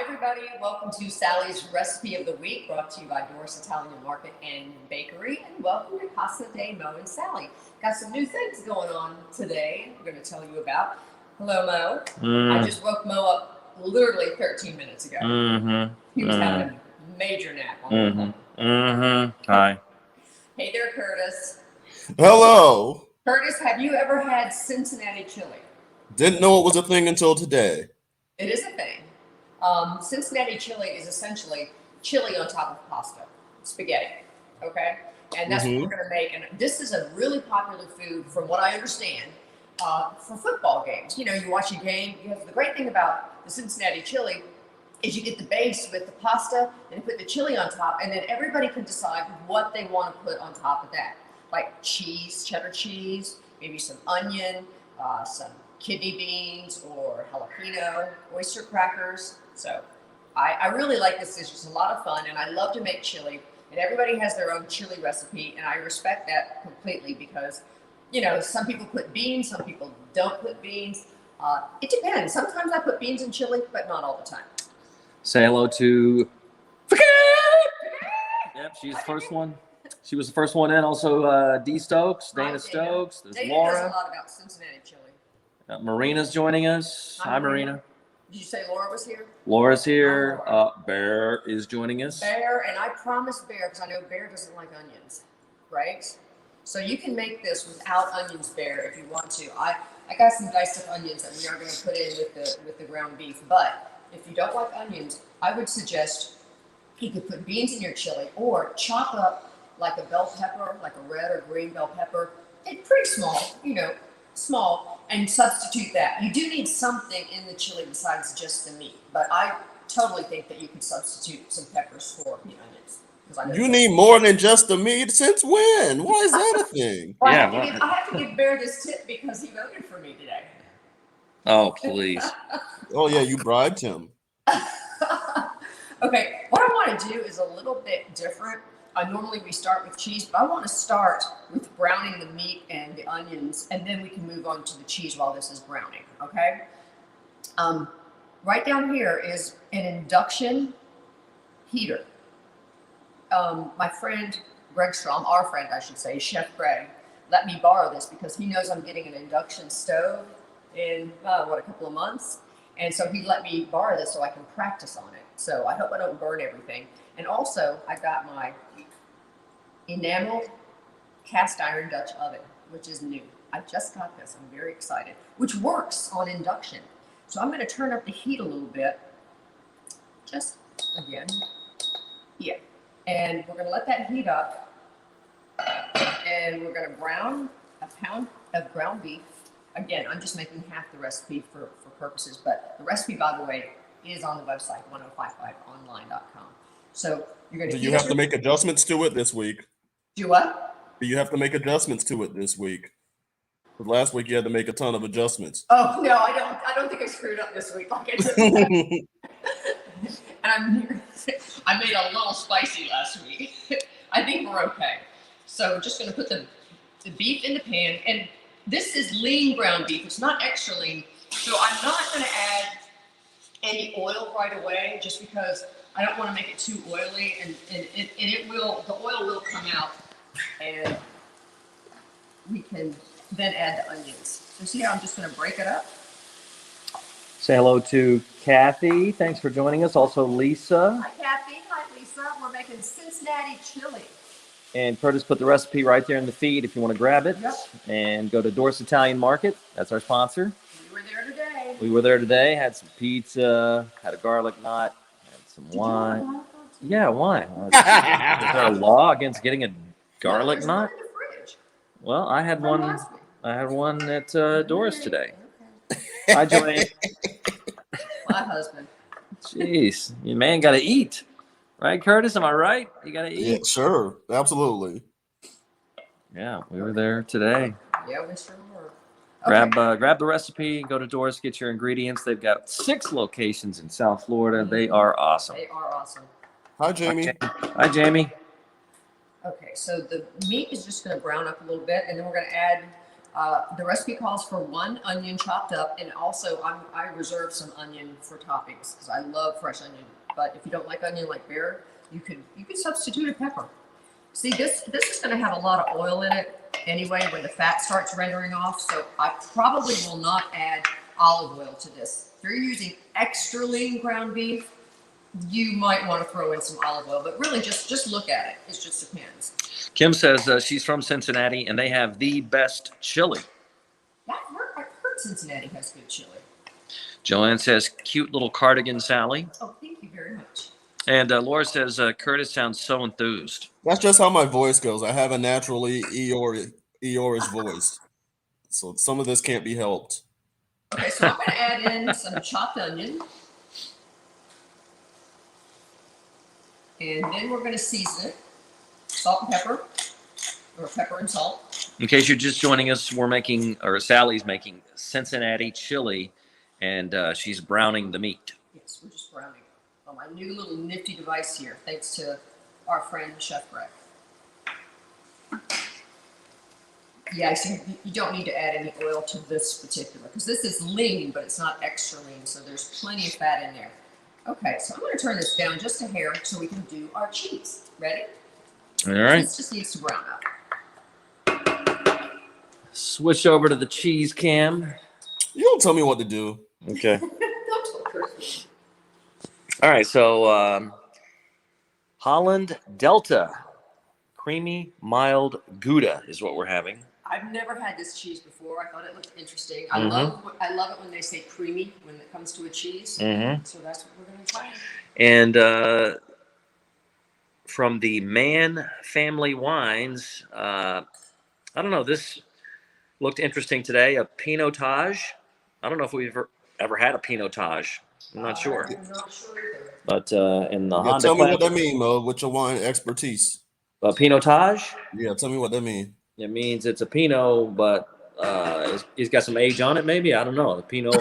everybody. Welcome to Sally's Recipe of the Week, brought to you by Doris Italian Market and Bakery. And welcome to Casa de Mo and Sally. Got some new things going on today I'm going to tell you about. Hello, Mo. I just woke Mo up literally 13 minutes ago. He was having a major nap on the phone. Hi. Hey there, Curtis. Hello. Curtis, have you ever had Cincinnati Chili? Didn't know it was a thing until today. It is a thing. Cincinnati Chili is essentially chili on top of pasta, spaghetti, okay? And that's what we're going to make. And this is a really popular food, from what I understand, for football games. You know, you watch a game. The great thing about the Cincinnati Chili is you get the base with the pasta and put the chili on top, and then everybody can decide what they want to put on top of that, like cheese, cheddar cheese, maybe some onion, some kidney beans or jalapeno, oyster crackers. So I really like this. It's just a lot of fun, and I love to make chili, and everybody has their own chili recipe, and I respect that completely because, you know, some people put beans, some people don't put beans. It depends. Sometimes I put beans in chili, but not all the time. Say hello to Yep, she's the first one. She was the first one in. Also, D. Stokes, Dana Stokes. There's Dana Laura. knows a lot about Cincinnati chili. Marina's joining us. Hi, Marina. Did you say Laura was here? Laura's here. Bear is joining us. Bear, and I promised Bear, because I know Bear doesn't like onions, right? So you can make this without onions, Bear, if you want to. I got some diced up onions that we are going to put in with the ground beef. But if you don't like onions, I would suggest you could put beans in your chili or chop up like a bell pepper, like a red or green bell pepper. It's pretty small, you know, small, and substitute that. You do need something in the chili besides just the meat, but I totally think that you can substitute some peppers for the onions. You need more than just the meat? Since when? Why is that a thing? Well, I have to give Bear this tip because he voted for me today. Oh, please. Oh, yeah, you bribed him. Okay, what I want to do is a little bit different. Normally we start with cheese, but I want to start with browning the meat and the onions, and then we can move on to the cheese while this is browning, okay? Right down here is an induction heater. My friend Greg Strom, our friend I should say, Chef Greg, let me borrow this because he knows I'm getting an induction stove in, a couple of months. And so he let me borrow this so I can practice on it. So I hope I don't burn everything. And also, I got my enameled cast iron Dutch oven, which is new. I just got this. I'm very excited, which works on induction. So I'm going to turn up the heat a little bit. Just again. Yeah. And we're going to let that heat up. And we're going to brown a pound of ground beef. Again, I'm just making half the recipe for purposes, but the recipe, by the way, is on the website, 1055online.com. So you're going to. Do you have to make adjustments to it this week? Do what? Do you have to make adjustments to it this week? But last week you had to make a ton of adjustments. Oh no, I don't. I don't think I screwed up this week. Like I did. And I made a little spicy last week. I think we're okay. So just going to put the beef in the pan, and this is lean ground beef. It's not extra lean. So I'm not going to add any oil right away, just because I don't want to make it too oily, and the oil will come out, and we can then add the onions. So see how I'm just going to break it up? Say hello to Kathy. Thanks for joining us. Also, Lisa. Hi, Kathy. Hi, Lisa. We're making Cincinnati chili. And Curtis put the recipe right there in the feed if you want to grab it. Yep. And go to Doris Italian Market. That's our sponsor. We were there today. Had some pizza, had a garlic knot, had some wine. Yeah, wine. Is there a law against getting a garlic knot? Well, I had one. I had one at Doris today. Hi, Joanne. My husband. Jeez, you man got to eat, right, Curtis? Am I right? You got to eat. Yeah, sure, absolutely. Yeah, we were there today. Yeah, we sure were. Okay. Grab the recipe, go to Doris, get your ingredients. They've got 6 locations in South Florida. They are awesome. They are awesome. Hi, Jamie. Hi, Jamie. Okay, so the meat is just going to brown up a little bit, and then we're going to add The recipe calls for 1 onion chopped up, and also I reserve some onion for toppings because I love fresh onion. But if you don't like onion like Bear, you could substitute a pepper. See, this is going to have a lot of oil in it anyway when the fat starts rendering off. So I probably will not add olive oil to this. If you're using extra lean ground beef, you might want to throw in some olive oil, but really just look at it. It just depends. Kim says she's from Cincinnati and they have the best chili. I've heard Cincinnati has good chili. Joanne says cute little cardigan Sally. Oh, thank you very much. And Laura says Curtis sounds so enthused. That's just how my voice goes. I have a naturally Eeyore-ish voice. So some of this can't be helped. Okay, so I'm going to add in some chopped onion. And then we're going to season it. Salt and pepper, or pepper and salt. In case you're just joining us, Sally's making Cincinnati chili, and she's browning the meat. Yes, we're just browning on my new little nifty device here, thanks to our friend Chef Greg. Yeah, so you don't need to add any oil to this particular, because this is lean, but it's not extra lean, so there's plenty of fat in there. Okay, so I'm going to turn this down just a hair so we can do our cheese. Ready? All right. This just needs to brown up. Switch over to the cheese cam. You don't tell me what to do. Okay. Don't tell Chris. All right, so Holland Delta creamy mild Gouda is what we're having. I've never had this cheese before. I thought it looked interesting. I love it when they say creamy when it comes to a cheese. Mm-hmm. So that's what we're going to try. And from the Mann Family Wines, I don't know, this looked interesting today, a Pinotage. I don't know if we've ever had a Pinotage. I'm not sure. I'm not sure either. But in the Yeah, Honda tell me what Classic, that means, Mo, with your wine expertise. Pinotage, Yeah, tell me what that means. it means it's a Pinot, but it's got some age on it, maybe. I don't know. The Pinot.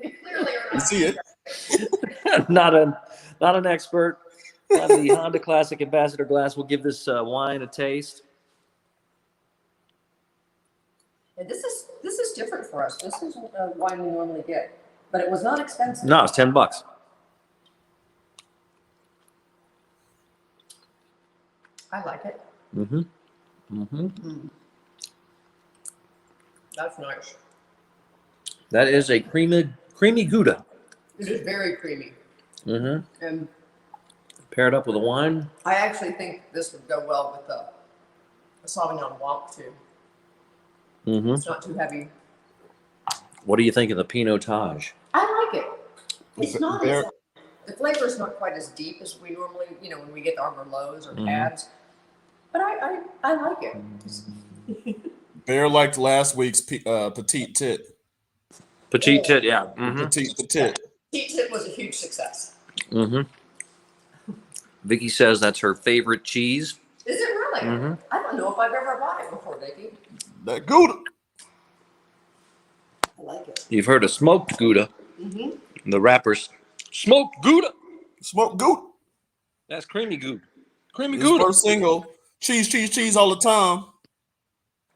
We clearly are You not. see it? not an expert. The Honda Classic Ambassador glass will give this wine a taste. And this is different for us. This is wine we normally get, but it was not expensive. No, it's $10. I like it. Mm-hmm. Mm-hmm. That's nice. That is a creamy Gouda. It is very creamy. Mm-hmm. And Paired up with a wine. I actually think this would go well with the Sauvignon Blanc too. Mm-hmm. It's not too heavy. What do you think of the Pinotage? I like it. It's not Very- the flavor is not quite as deep as we normally, when we get our Merlots or Mhm. Cabs. But I like it. Bear liked last week's petite tit. Petite tit, yeah. Mm-hmm. Petite the tit. Petite Tip was a huge success. Mm-hmm. Vicky says that's her favorite cheese. Is it really? Mhm. I don't know if I've ever bought it before, Vicky. That Gouda. I like it. You've heard of smoked Gouda. Mm-hmm. The rappers, smoked Gouda. Smoke Gouda. That's creamy Gouda. Creamy His Gouda. first single, cheese all the time.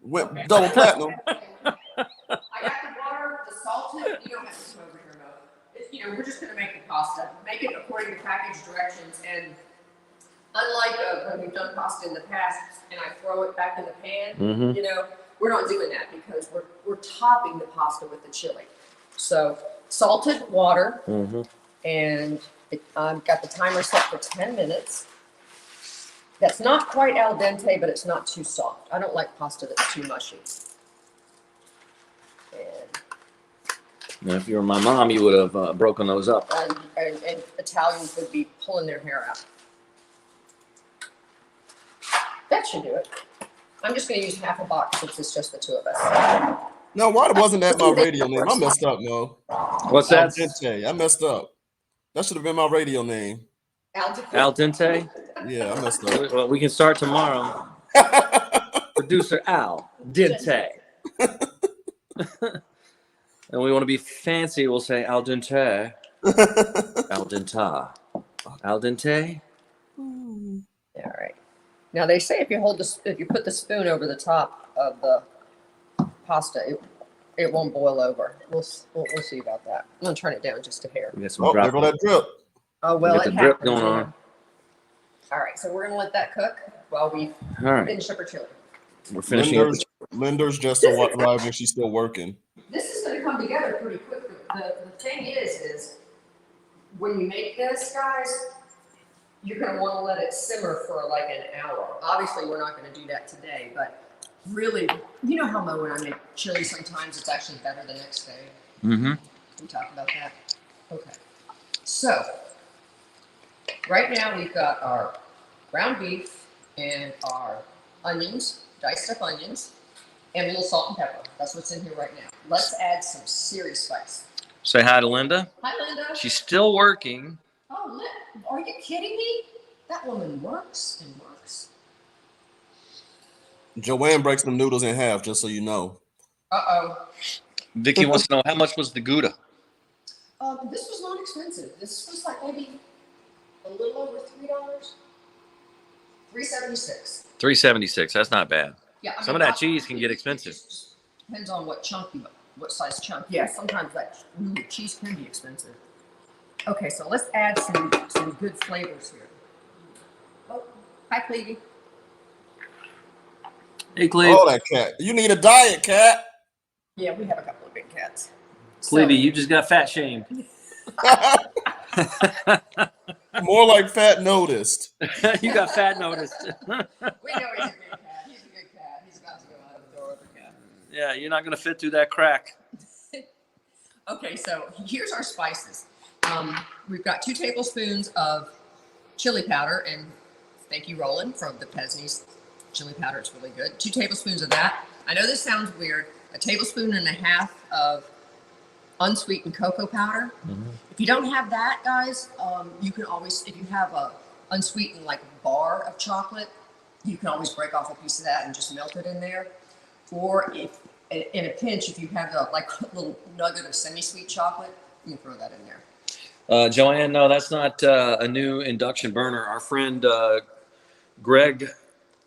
Went double platinum. I got the water, the salted. You don't have to come over here, Mo. We're just going to make the pasta. Make it according to package directions. And unlike when we've done pasta in the past, and I throw it back in the pan, Mhm. we're not doing that because we're topping the pasta with the chili. So salted water, Mm-hmm. and I've got the timer set for 10 minutes. That's not quite al dente, but it's not too soft. I don't like pasta that's too mushy. And if you were my mom, you would have broken those up. And Italians would be pulling their hair out. That should do it. I'm just going to use half a box since it's just the two of us. No, why wasn't that my radio name? I messed up, Mo. What's Al that? dente. I messed up. That should have been my radio name. Al dente? Yeah, I messed up. Well, we can start tomorrow. Producer Al Dente. And we want to be fancy, we'll say al dente. Al denta. Al dente. All right. Now they say if you put the spoon over the top of the pasta, it won't boil over. We'll see about that. I'm gonna turn it down just a hair. We got some Oh, drop. there go that drip. Oh well, We got it the drip happens, going on. All right, so we're gonna let that cook while we All right, finish up our chili. we're finishing up. Linda's just arriving. She's still working. This is gonna come together pretty quickly. The thing is when you make this, guys, you're gonna want to let it simmer for like an hour. Obviously, we're not gonna do that today, but really, you know how when I make chili, sometimes it's actually better the next day. Mm-hmm. We talk about that. Okay. So right now we've got our ground beef and our onions, diced up onions, and a little salt and pepper. That's what's in here right now. Let's add some serious spice. Say hi to Linda. Hi, Linda. She's still working. Oh, are you kidding me? That woman works and works. Joanne breaks them noodles in half, just so you know. Uh-oh. Vicky wants to know how much was the Gouda? This was not expensive. This was like maybe a little over $3. $3.76. $3.76. That's not bad. Yeah. I Some mean, of that cheese can get expensive. It just depends on what size chunk. Yeah, sometimes that cheese can be expensive. Okay, so let's add some good flavors here. Oh, hi, Clevie. Hey, Cleve. Oh, that cat. You need a diet, cat. Yeah, we have a couple of big cats. Clevie, you just got fat shamed. More like fat noticed. You got fat noticed. We know he's a good cat. He's a good cat. He's about to go out of the door with a cat. Yeah, you're not going to fit through that crack. Okay, so here's our spices. We've got 2 tablespoons of chili powder, and thank you, Roland, from the Pesney's chili powder. It's really good. 2 tablespoons of that. I know this sounds weird. 1.5 tablespoons of unsweetened cocoa powder. Mm-hmm. If you don't have that, guys, you can always, if you have a unsweetened like bar of chocolate, you can always break off a piece of that and just melt it in there. Or if in a pinch, if you have a little nugget of semi-sweet chocolate, you can throw that in there. Joanne, no, that's not a new induction burner. Our friend Greg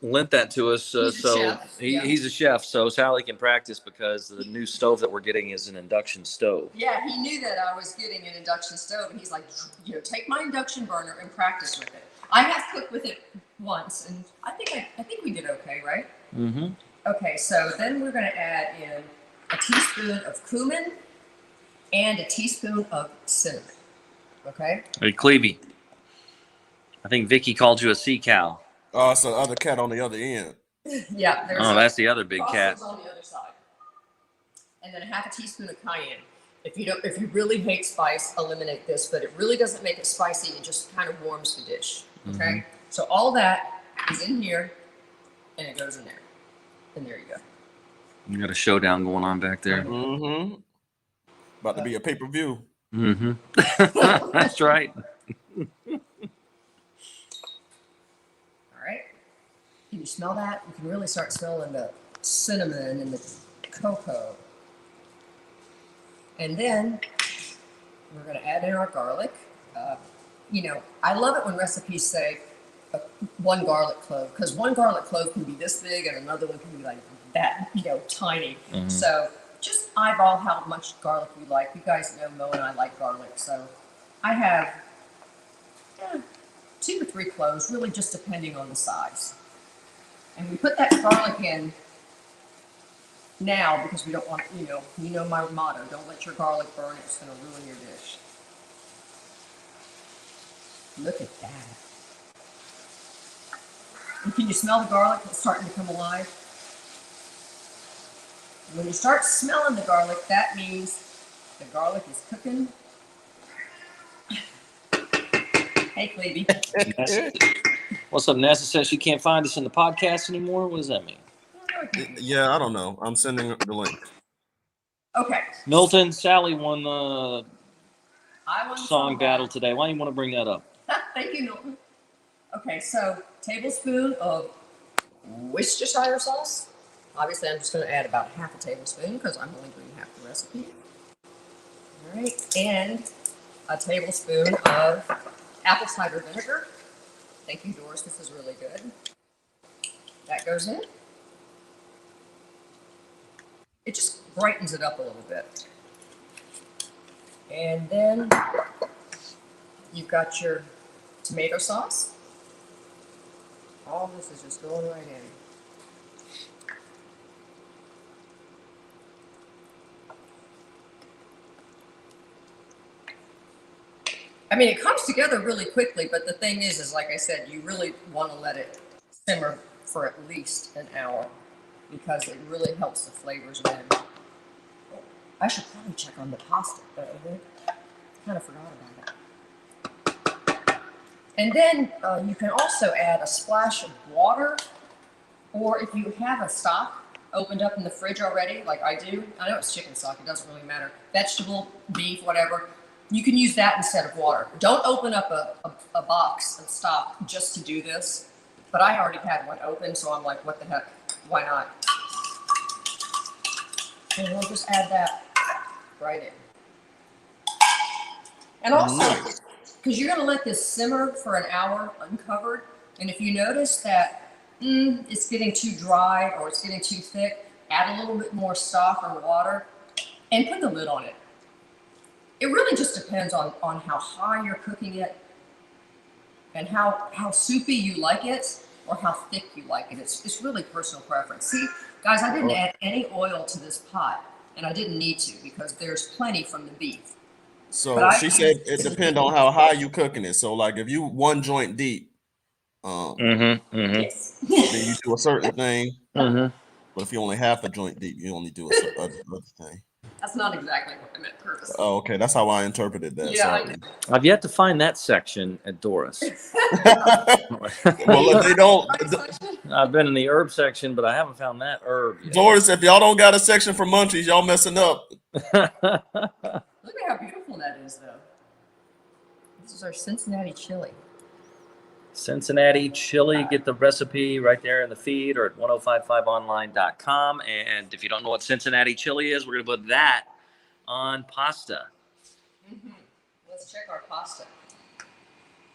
lent that to us, He's a chef. He's a chef, so Sally can practice because the new stove that we're getting is an induction stove. Yeah, he knew that I was getting an induction stove, and he's like, take my induction burner and practice with it. I have cooked with it once, and I think we did okay, right? Mm-hmm. Okay, so then we're going to add in a teaspoon of cumin and a teaspoon of cinnamon. Okay. Hey, Clevie, I think Vicky called you a sea cow. Oh, it's the other cat on the other end. Yeah. That's the other big cat. On the other side. And then 1/2 teaspoon of cayenne. If you really hate spice, eliminate this, but it really doesn't make it spicy. It just kind of warms the dish. Okay. Mm-hmm. So all that is in here, and it goes in there. And there you go. You got a showdown going on back there. Mm-hmm. About to be a pay-per-view. Mm-hmm. That's right. All right. Can you smell that? You can really start smelling the cinnamon and the cocoa. And then we're going to add in our garlic. I love it when recipes say 1 garlic clove, because 1 garlic clove can be this big and another one can be like that, tiny. Mm-hmm. So just eyeball how much garlic we like. You guys know Mo and I like garlic, so I have 2 to 3 cloves, really just depending on the size. And we put that garlic in now because we don't want, you know my motto, don't let your garlic burn, it's going to ruin your dish. Look at that. And can you smell the garlic that's starting to come alive? When you start smelling the garlic, that means the garlic is cooking. Hey, Clevie. What's up, Nessa? Says she can't find us in the podcast anymore. What does that mean? Yeah, I don't know. I'm sending the link. Okay. Milton, Sally won the song battle today. Why do you want to bring that up? Thank you, Milton. Okay, so tablespoon of Worcestershire sauce. Obviously, I'm just going to add about 1/2 tablespoon because I'm only doing half the recipe. All right, and a tablespoon of apple cider vinegar. Thank you, Doris. This is really good. That goes in. It just brightens it up a little bit. And then you've got your tomato sauce. All this is just going right in. I mean, it comes together really quickly, but the thing is like I said, you really want to let it simmer for at least an hour because it really helps the flavors in. I should probably check on the pasta, but I kind of forgot about it. And then you can also add a splash of water, or if you have a stock opened up in the fridge already, like I do, I know it's chicken stock, it doesn't really matter, vegetable, beef, whatever, you can use that instead of water. Don't open up a box of stock just to do this, but I already had one open, so I'm like, what the heck, why not? And we'll just add that right in. And also, because you're going to let this simmer for an hour uncovered, and if you notice that it's getting too dry or it's getting too thick, add a little bit more stock or water and put the lid on it. It really just depends on how high you're cooking it and how soupy you like it or how thick you like it. It's really personal preference. See, guys, I didn't add any oil to this pot, and I didn't need to because there's plenty from the beef. So she said it depends on how high you cooking it. So like if you one joint deep, Yes. then you do a certain thing. Mm-hmm. But if you only half a joint deep, you only do a certain other thing. That's not exactly what I meant, Curtis. Oh, okay. That's how I interpreted that. Yeah, Sorry. I've yet to find that section at Doris. Well, if they don't, I've been in the herb section, but I haven't found that herb yet. Doris, if y'all don't got a section for munchies, y'all messing up. Look at how beautiful that is, though. This is our Cincinnati chili. Cincinnati Chili. Get the recipe right there in the feed or at 1055online.com. And if you don't know what Cincinnati Chili is, we're going to put that on pasta. Mm-hmm. Let's check our pasta.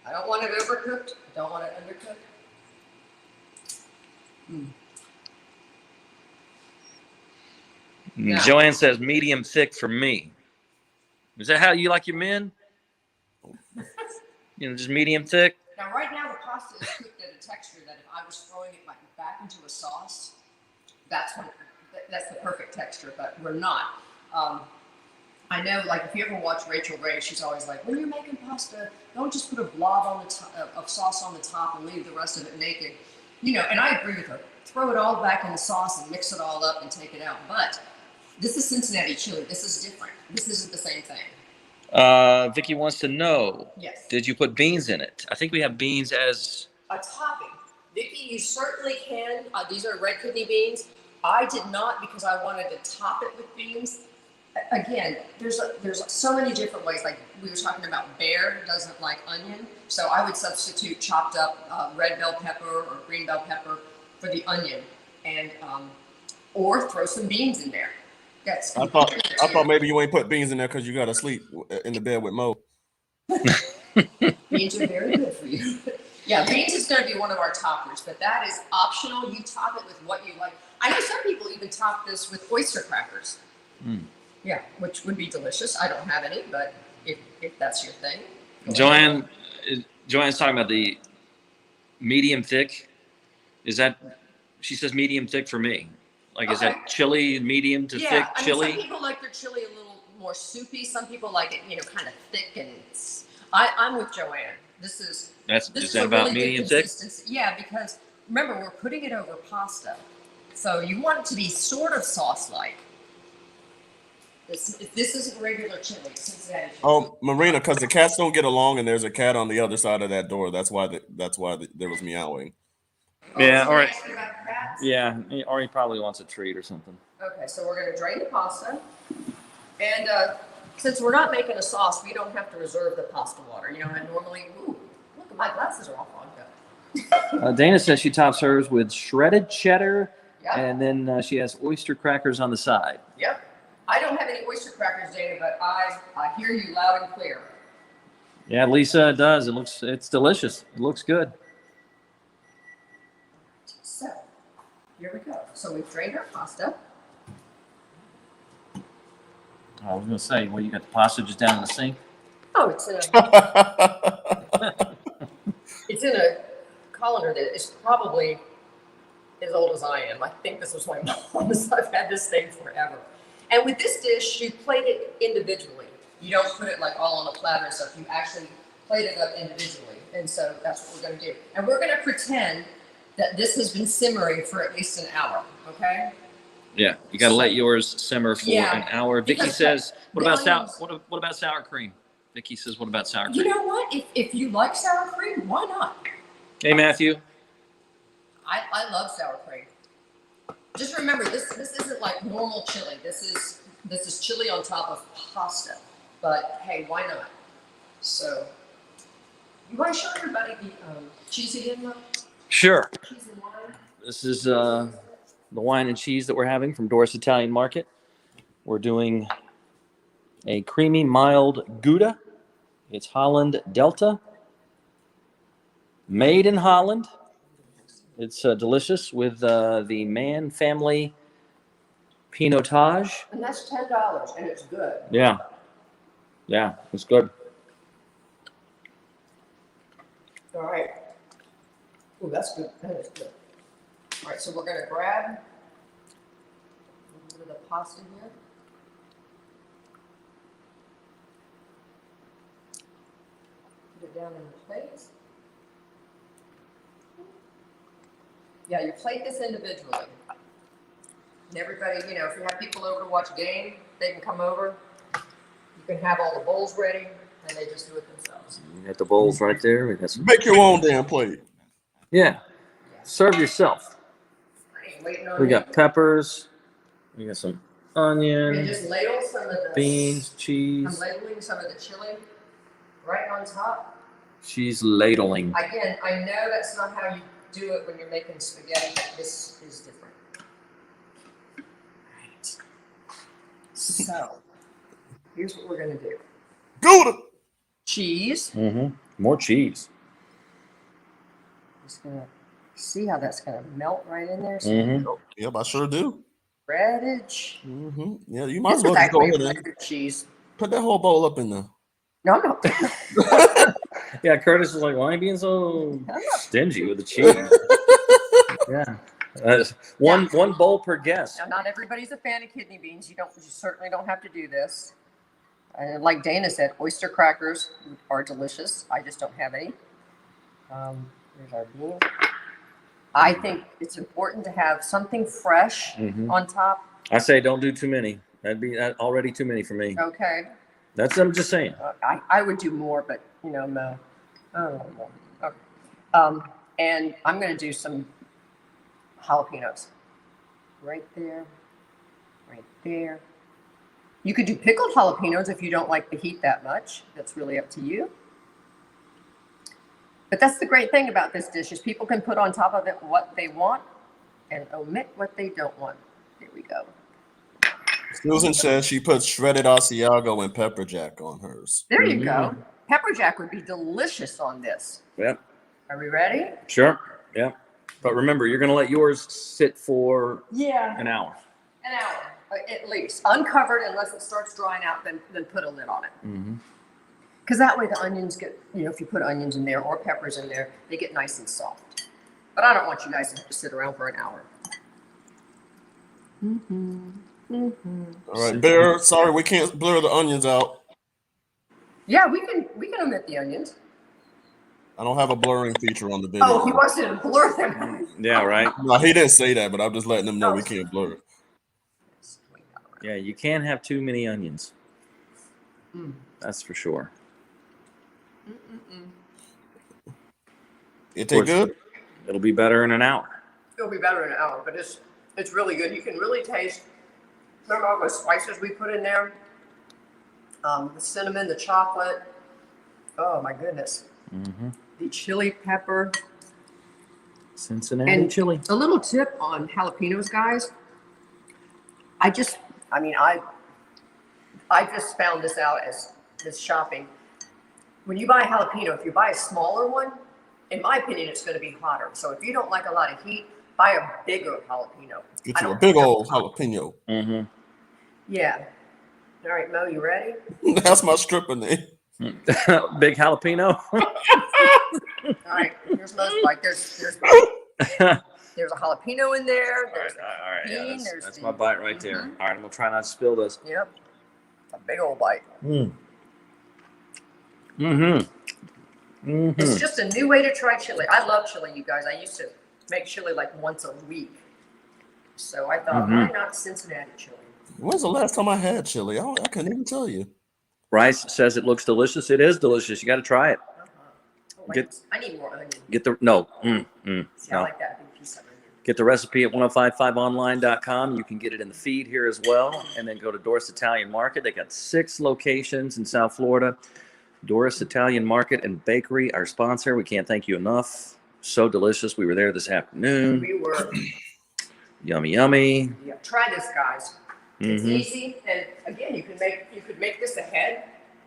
I don't want it overcooked. I don't want it undercooked. Yeah. Joanne says medium thick for me. Is that how you like your men? Just medium thick? Now, right now, the pasta is cooked at a texture that if I was throwing it back into a sauce, that's the perfect texture, but we're not. I know, like, if you ever watch Rachel Ray, she's always like, when you're making pasta, don't just put a blob on the of sauce on the top and leave the rest of it naked. And I agree with her. Throw it all back in the sauce and mix it all up and take it out. But this is Cincinnati chili. This is different. This isn't the same thing. Vicky wants to know, yes, did you put beans in it? I think we have beans as a topping. Vicky, you certainly can. These are red kidney beans. I did not because I wanted to top it with beans. Again, there's so many different ways. Like we were talking about, Bear doesn't like onion, so I would substitute chopped up red bell pepper or green bell pepper for the onion, and or throw some beans in there. I thought maybe you ain't put beans in there because you got to sleep in the bed with Mo. Beans are very good for you. Yeah, beans is going to be one of our toppers, but that is optional. You top it with what you like. I know some people even top this with oyster crackers. Yeah, which would be delicious. I don't have any, but if that's your thing. Joanne's talking about the medium thick. Is that, she says medium thick for me. Like, okay. Is that chili medium to thick chili? Some people like their chili a little more soupy. Some people like it, kind of thick. And I'm with Joanne. Is that about really medium thick? Yeah, because remember, we're putting it over pasta. So you want it to be sort of sauce-like. This isn't regular chili. Cincinnati chili. Oh, Marina, because the cats don't get along, and there's a cat on the other side of that door. That's why there was meowing. Yeah, all right. Yeah, or he probably wants a treat or something. Okay, so we're going to drain the pasta. And since we're not making a sauce, we don't have to reserve the pasta water. And normally, look, my glasses are all fogged up. Dana says she tops hers with shredded cheddar, yep. And then she has oyster crackers on the side. Yep. I don't have any oyster crackers, Dana, but I hear you loud and clear. Yeah, Lisa does. It's delicious. It looks good. So Here we go. So we've drained our pasta. I was gonna say, well, you got the pasta just down in the sink. Oh, it's in a colander that is probably as old as I am. I think this was my mom's. I've had this thing forever. And with this dish, you plate it individually. You don't put it like all on a platter and stuff. You actually plate it up individually. And so that's what we're going to do. And we're going to pretend that this has been simmering for at least an hour. Okay? Yeah, you got to let yours simmer for Yeah, an hour. Vicky because says, "What the about sour? onions- What about sour cream?" Vicky says, "What about sour You cream?" know what? If you like sour cream, why not? Hey, Matthew. I love sour cream. Just remember, this isn't like normal chili. This is chili on top of pasta. But hey, why not? So, you want to show everybody the cheese again, though? Sure. Cheese and wine. This is the wine and cheese that we're having from Doris Italian Market. We're doing a creamy, mild Gouda. It's Holland Delta, made in Holland. It's delicious with the Mann family Pinotage. And that's $10, and it's good. Yeah, it's good. All right. Oh, that's good. That is good. All right, so we're gonna grab a little bit of the pasta here. Put it down in the plate. Yeah, you plate this individually. And everybody, if you have people over to watch a game, they can come over. You can have all the bowls ready, and they just do it themselves. You got the bowls right there. We got some. Make your own damn plate. Yeah, serve yourself. I ain't waiting on We you. got peppers. We got some And onion, just ladle some of the beans, I'm cheese. ladling some of the chili right on top. She's ladling. Again, I know that's not how you do it when you're making spaghetti, but this is different. Right. So, here's what we're gonna do. Gouda. Cheese. Mm-hmm. More cheese. Just gonna see how that's gonna melt right in there. So Mm-hmm. Yep, I sure do. breaded. Mm-hmm. Yeah, you might This as well is just go actually ahead and breaded cheese. put that whole bowl up in there. No, no. Yeah, Curtis is like, why are you being so I'm not. stingy with the cheese? Yeah. One bowl per guest. Now, not everybody's a fan of kidney beans. You certainly don't have to do this. And like Dana said, oyster crackers are delicious. I just don't have any. Here's our beans. I think it's important to have something fresh on top. I say don't do too many. That'd be already too many for me. Okay. I'm just saying. I would do more, but no. I don't know more. Okay. And I'm going to do some jalapenos. Right there. Right there. You could do pickled jalapenos if you don't like the heat that much. That's really up to you. But that's the great thing about this dish is people can put on top of it what they want and omit what they don't want. Here we go. Susan says she put shredded Asiago and pepper jack on hers. There you go. Pepper jack would be delicious on this. Yep. Are we ready? Sure. Yeah. But remember, you're going to let yours sit for an hour. An hour, at least. Uncovered unless it starts drying out, then put a lid on it. Because that way the onions get, if you put onions in there or peppers in there, they get nice and soft. But I don't want you guys to have to sit around for an hour. All right, Bear. Sorry, we can't blur the onions out. Yeah, we can omit the onions. I don't have a blurring feature on the video. Oh, he wants to blur them. Yeah, right. No, he didn't say that, but I'm just letting them know we can't blur it. Yeah, you can't have too many onions. That's for sure. It take good? It'll be better in an hour. It'll be better in an hour, but it's really good. You can really taste. Remember all the spices we put in there? The cinnamon, the chocolate. Oh my goodness. The chili pepper. Cincinnati Chili. A little tip on jalapenos, guys. I just found this out as this shopping. When you buy a jalapeno, if you buy a smaller one, in my opinion, it's going to be hotter. So if you don't like a lot of heat, buy a bigger jalapeno. Get you a big old jalapeno. Mm-hmm. Yeah. All right, Mo, you ready? That's my stripper name. Big jalapeno. All right, here's Mo's bite. There's a jalapeno in there. There's all right. Yeah, bean, that's my bite right there. All right, I'm gonna try not to spill this. Yep. A big old bite. It's just a new way to try chili. I love chili, you guys. I used to make chili like once a week. So I thought, why not Cincinnati chili? When's the last time I had chili? I couldn't even tell you. Rice says it looks delicious. It is delicious. You got to try it. Oh, I need more onion. Get the no. See, no. I like that big piece of onion. Get the recipe at 1055online.com. You can get it in the feed here as well. And then go to Doris Italian Market. They got 6 locations in South Florida. Doris Italian Market and Bakery, our sponsor. We can't thank you enough. So delicious. We were there this afternoon. We were. Yummy, yummy. Yeah, try this, guys. It's easy, and again, you could make this ahead.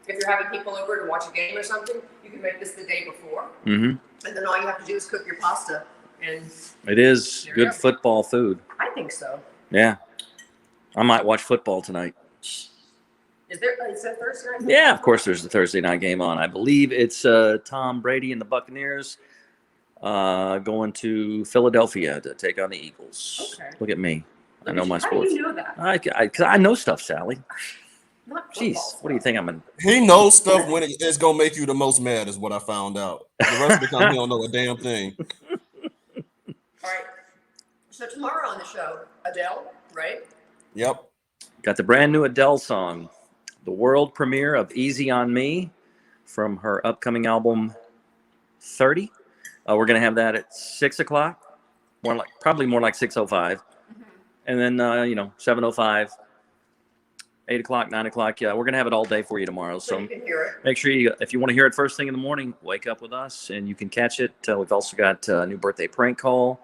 If you're having people over to watch a game or something, you can make this the day before. And then all you have to do is cook your pasta. And it is good football food. I think so. Yeah. I might watch football tonight. Is there Thursday night? Yeah, of course there's a Thursday night game on. I believe it's Tom Brady and the Buccaneers going to Philadelphia to take on the Eagles. Okay. Look at me. I know my sports. How do you know that? Because I know stuff, Sally. Not Jeez, football what do you think I'm in? He knows stuff when it's gonna make you the most mad, is what I found out. The rest of the time, he don't know a damn thing. All right. So tomorrow on the show, Adele, right? Yep. Got the brand new Adele song, the world premiere of Easy on Me from her upcoming album 30. We're going to have that at 6 o'clock, probably more like 6:05. And then, 7:05, 8 o'clock, 9 o'clock. Yeah, we're going to have it all day for you tomorrow. So you can hear it. Make sure if you want to hear it first thing in the morning, wake up with us and you can catch it. We've also got a new birthday prank call.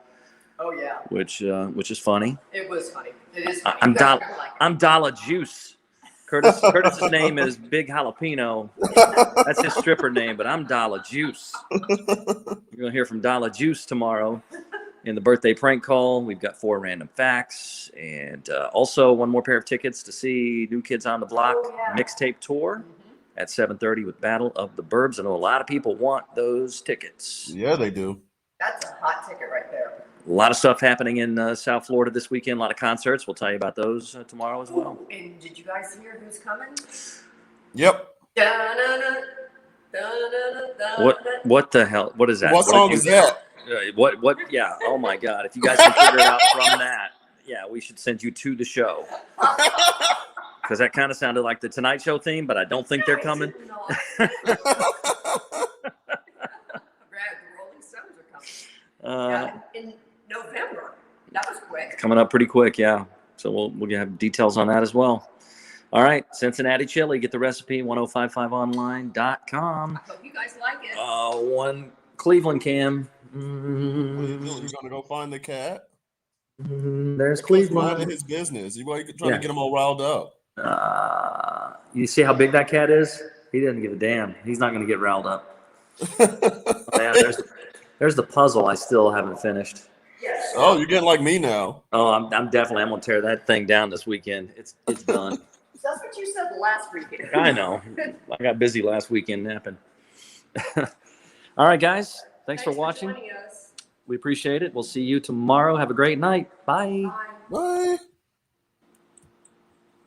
Oh, yeah. Which is funny. It was funny. It is funny. I'm Dollar Juice. Curtis's name is Big Jalapeno. That's his stripper name, but I'm Dollar Juice. You're going to hear from Dollar Juice tomorrow in the birthday prank call. We've got 4 random facts and also one more pair of tickets to see New Kids on the Block mixtape tour at 7:30 with Battle of the Burbs. I know a lot of people want those tickets. Yeah, they do. That's a hot ticket right there. A lot of stuff happening in South Florida this weekend. A lot of concerts. We'll tell you about those tomorrow as well. And did you guys hear who's coming? Yep. What the hell? What is that? What song is that? What? Yeah. Oh my God. If you guys can figure it out from that, yeah, we should send you to the show. Because that kind of sounded like the Tonight Show theme, but I don't think they're coming. The Rolling Stones are coming. In November. That was quick. Coming up pretty quick, yeah. So we'll have details on that as well. All right, Cincinnati Chili. Get the recipe, 1055online.com. I hope you guys like it. One Cleveland Cam. What are you doing? You gonna go find the cat? There's He's Cleveland. minding his business. You trying to get him all riled up. You see how big that cat is? He doesn't give a damn. He's not going to get riled up. Yeah, there's the puzzle I still haven't finished. Yes. Oh, you're getting like me now. Oh, I'm definitely. I'm going to tear that thing down this weekend. It's done. That's what you said last weekend. I know. I got busy last weekend napping. All right, guys. Thanks for watching. Joining us. We appreciate it. We'll see you tomorrow. Have a great night. Bye. Bye. Bye.